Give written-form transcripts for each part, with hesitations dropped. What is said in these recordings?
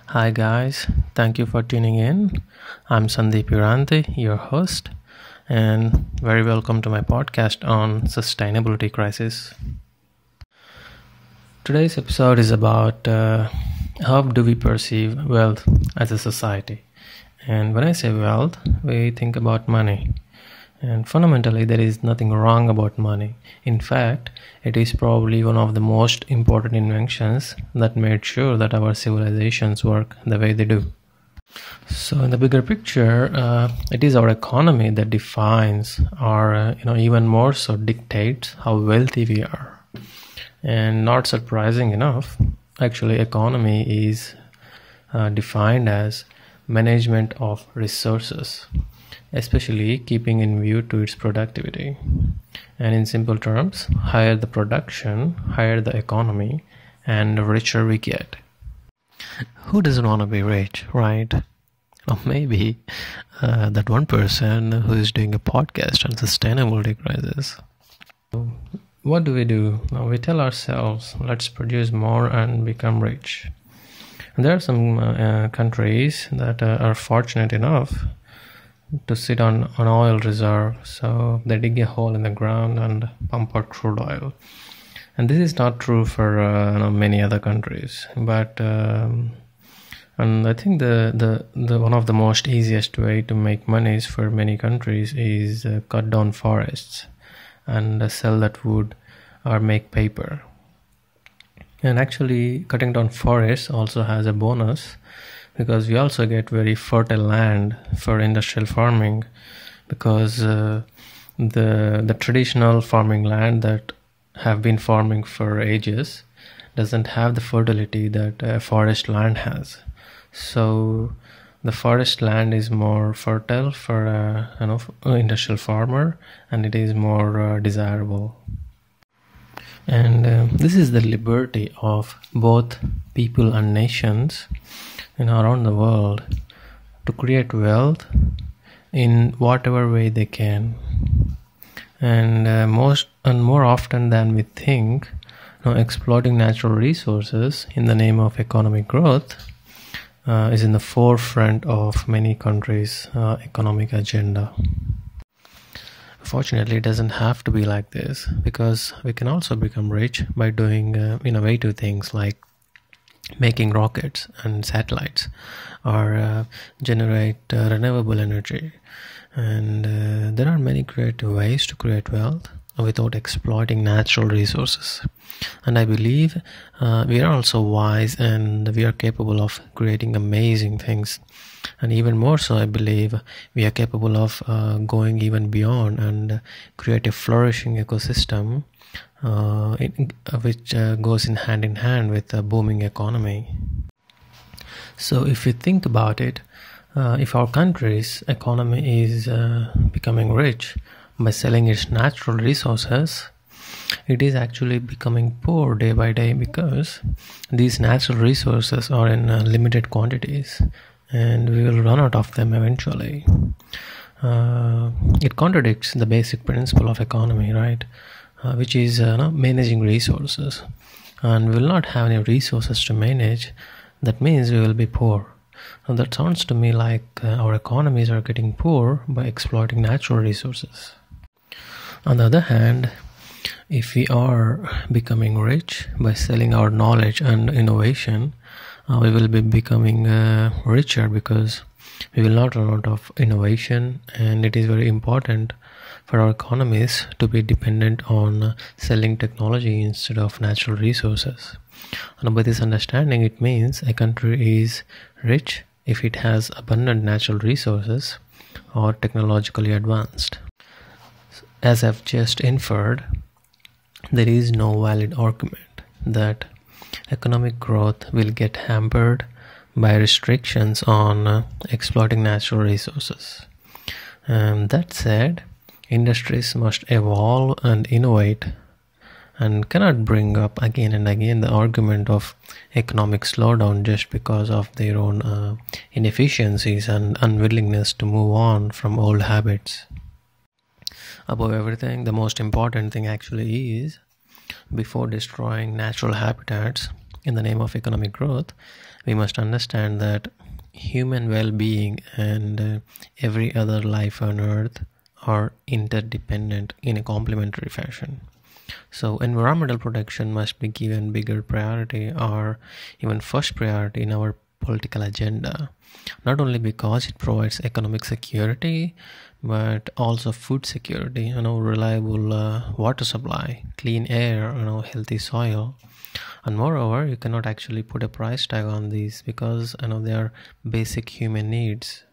Hi guys, thank you for tuning in. I'm Sandeep Iranti, your host, and very welcome to my podcast on sustainability crisis. Today's episode is about how do we perceive wealth as a society. And when I say wealth, we think about money. And fundamentally, there is nothing wrong about money. In fact, it is probably one of the most important inventions that made sure that our civilizations work the way they do. So, in the bigger picture, it is our economy that defines, or even more so, dictates how wealthy we are. And not surprising enough, actually, economy is defined as management of resources, especially keeping in view to its productivity. And in simple terms, higher the production, higher the economy, and the richer we get. Who doesn't want to be rich, right? Or maybe that one person who is doing a podcast on sustainability crisis. What do? Now we tell ourselves, let's produce more and become rich. And there are some countries that are fortunate enough to sit on an oil reserve, so they dig a hole in the ground and pump out crude oil. And this is not true for many other countries, but and I think the one of the most easiest way to make money for many countries is cut down forests and sell that wood or make paper. And actually, cutting down forests also has a bonus, because we also get very fertile land for industrial farming, because the traditional farming land that have been farming for ages doesn't have the fertility that forest land has. So the forest land is more fertile for an industrial farmer, and it is more desirable. And this is the liberty of both people and nations around the world to create wealth in whatever way they can. And more often than we think, exploiting natural resources in the name of economic growth is in the forefront of many countries' economic agenda. Fortunately, it doesn't have to be like this, because we can also become rich by doing innovative things like making rockets and satellites, or generate renewable energy. And there are many creative ways to create wealth without exploiting natural resources. And I believe we are also wise, and we are capable of creating amazing things. And even more so, I believe we are capable of going even beyond and create a flourishing ecosystem which goes in hand with a booming economy. So if you think about it, if our country's economy is becoming rich by selling its natural resources, it is actually becoming poor day by day, because these natural resources are in limited quantities, and we will run out of them eventually. It contradicts the basic principle of economy, right? Which is managing resources. And we will not have any resources to manage. That means we will be poor. And that sounds to me like our economies are getting poor by exploiting natural resources. On the other hand, if we are becoming rich by selling our knowledge and innovation, we will be becoming richer, because we will not run out of innovation. And it is very important for our economies to be dependent on selling technology instead of natural resources. And by this understanding, it means a country is rich if it has abundant natural resources or technologically advanced. As I've just inferred, there is no valid argument that economic growth will get hampered by restrictions on exploiting natural resources. That said, industries must evolve and innovate, and cannot bring up again and again the argument of economic slowdown just because of their own inefficiencies and unwillingness to move on from old habits. Above everything, the most important thing actually is, before destroying natural habitats, in the name of economic growth, we must understand that human well-being and every other life on earth are interdependent in a complementary fashion. So environmental protection must be given bigger priority or even first priority in our political agenda, not only because it provides economic security, but also food security, reliable water supply, clean air, healthy soil. And moreover, you cannot actually put a price tag on these because they are basic human needs.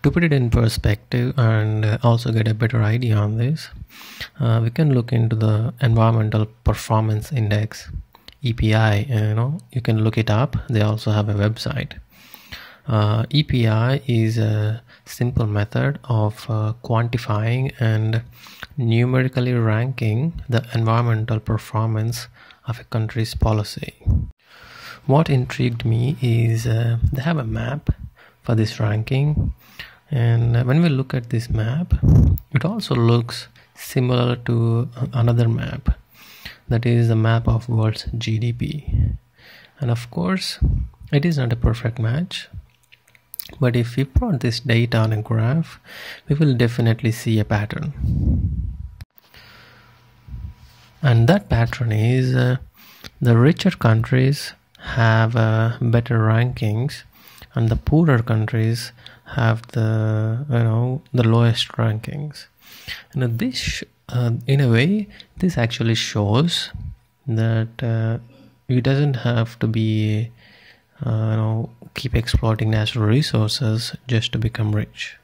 To put it in perspective and also get a better idea on this, we can look into the Environmental Performance Index, EPI. You can look it up. They also have a website. EPI is a simple method of quantifying and numerically ranking the environmental performance of a country's policy. What intrigued me is they have a map for this ranking, and when we look at this map, it also looks similar to another map, that is the map of world's GDP. And of course, it is not a perfect match, but if we plot this data on a graph, we will definitely see a pattern. And that pattern is the richer countries have better rankings, and the poorer countries have the lowest rankings. And this, in a way, this actually shows that it doesn't have to be keep exploiting natural resources just to become rich.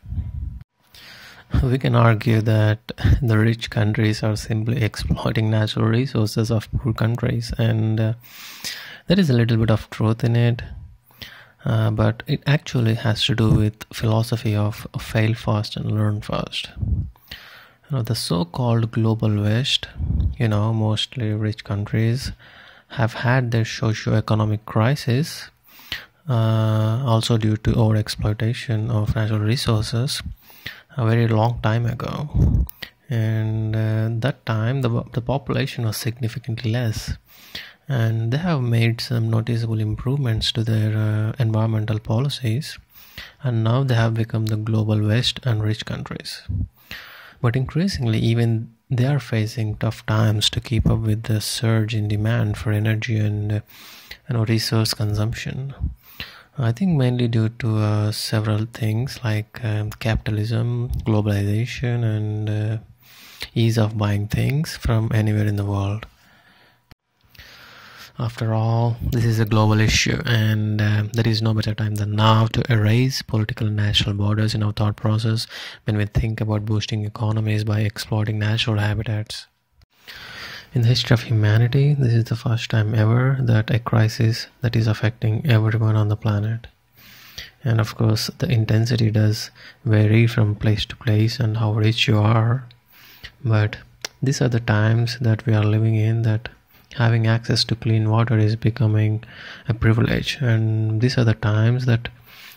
We can argue that the rich countries are simply exploiting natural resources of poor countries, and there is a little bit of truth in it, but it actually has to do with philosophy of fail fast and learn fast. The so-called global West, mostly rich countries, have had their socio-economic crisis, also due to overexploitation of natural resources, a very long time ago. And that time the population was significantly less, and they have made some noticeable improvements to their environmental policies, and now they have become the global West and rich countries. But increasingly, even they are facing tough times to keep up with the surge in demand for energy and resource consumption. I think mainly due to several things like capitalism, globalization, and ease of buying things from anywhere in the world. After all, this is a global issue, and there is no better time than now to erase political and national borders in our thought process when we think about boosting economies by exploiting natural habitats. In the history of humanity, this is the first time ever that a crisis that is affecting everyone on the planet. And of course, the intensity does vary from place to place and how rich you are. But these are the times that we are living in, that having access to clean water is becoming a privilege. And these are the times that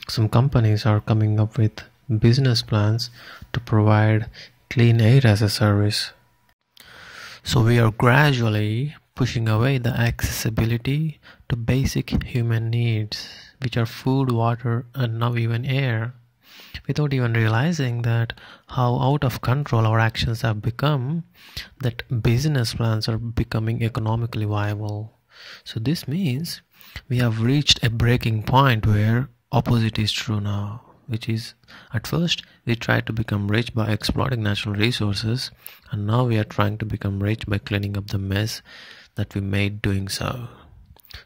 some companies are coming up with business plans to provide clean air as a service. So we are gradually pushing away the accessibility to basic human needs, which are food, water, and now even air, without even realizing that how out of control our actions have become, that business plans are becoming economically viable. So this means we have reached a breaking point where opposite is true now, which is, at first we tried to become rich by exploiting natural resources, and now we are trying to become rich by cleaning up the mess that we made doing so.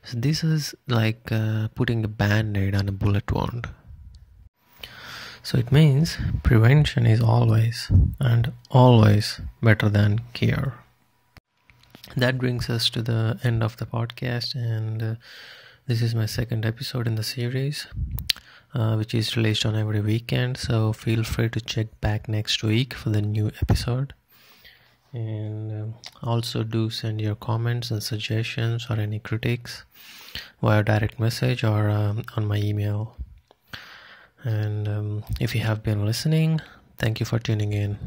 So this is like putting a band-aid on a bullet wound. So it means prevention is always and always better than cure. That brings us to the end of the podcast, and this is my second episode in the series, which is released on every weekend. So feel free to check back next week for the new episode. And also do send your comments and suggestions or any critiques via direct message or on my email. And if you have been listening, thank you for tuning in.